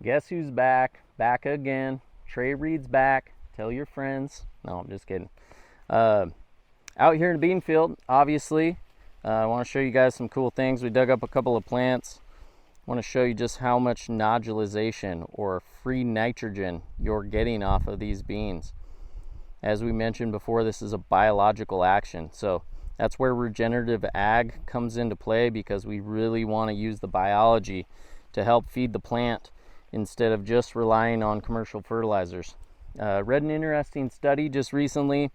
Guess who's back? Back again. Trey Reed's back. Tell your friends. No, I'm just kidding. Out here in the bean field, obviously, I want to show you guys some cool things. We dug up a couple of plants. I want to show you just how much nodulization or free nitrogen you're getting off of these beans. As we mentioned before, this is a biological action. So that's where regenerative ag comes into play, because we really want to use the biology to help feed the plant instead of just relying on commercial fertilizers. Read an interesting study just recently.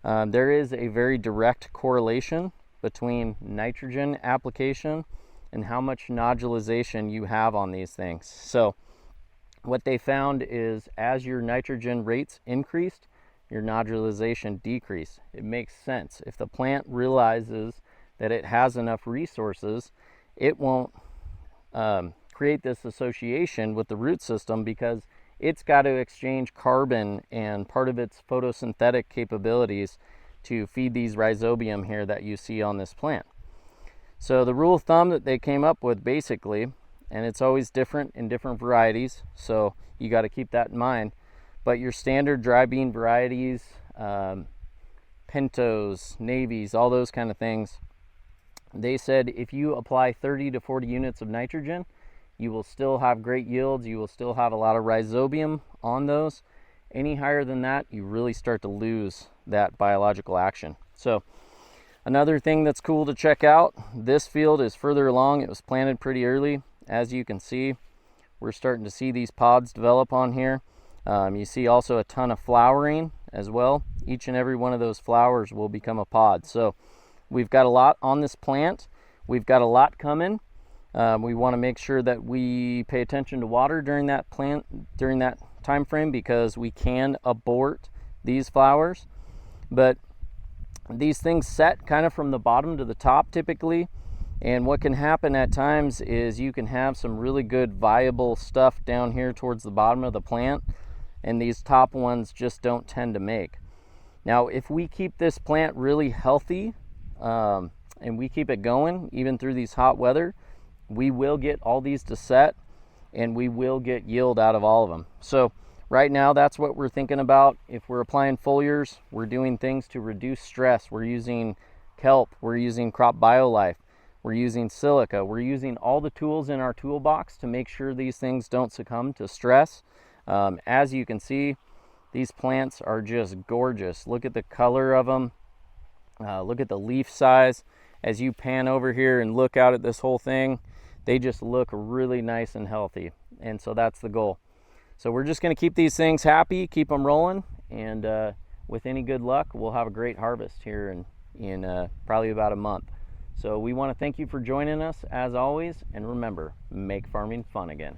There is a very direct correlation between nitrogen application and how much nodulization you have on these things. So what they found is as your nitrogen rates increased, your nodulization decreased. It makes sense. If the plant realizes that it has enough resources, it won't create this association with the root system, because it's got to exchange carbon and part of its photosynthetic capabilities to feed these rhizobium here that you see on this plant. So the rule of thumb that they came up with basically, and it's always different in different varieties, so you got to keep that in mind, but your standard dry bean varieties, pintos, navies, all those kind of things, they said if you apply 30 to 40 units of nitrogen, you will still have great yields. You will still have a lot of rhizobium on those. Any higher than that, you really start to lose that biological action. So another thing that's cool to check out, this field is further along. It was planted pretty early. As you can see, we're starting to see these pods develop on here. You see also a ton of flowering as well. Each and every one of those flowers will become a pod. So we've got a lot on this plant. We've got a lot coming. We want to make sure that we pay attention to water during that time frame, because we can abort these flowers. But these things set kind of from the bottom to the top typically, and what can happen at times is you can have some really good viable stuff down here towards the bottom of the plant, and these top ones just don't tend to make. Now if we keep this plant really healthy and we keep it going even through these hot weather, we will get all these to set, and we will get yield out of all of them. So right now, that's what we're thinking about. If we're applying foliars, we're doing things to reduce stress. We're using kelp, we're using crop biolife, we're using silica, we're using all the tools in our toolbox to make sure these things don't succumb to stress. As you can see, these plants are just gorgeous. Look at the color of them. Look at the leaf size. As you pan over here and look out at this whole thing, they just look really nice and healthy. And so that's the goal. So we're just going to keep these things happy, keep them rolling, and with any good luck, we'll have a great harvest here in probably about a month. So we want to thank you for joining us as always, and remember, make farming fun again.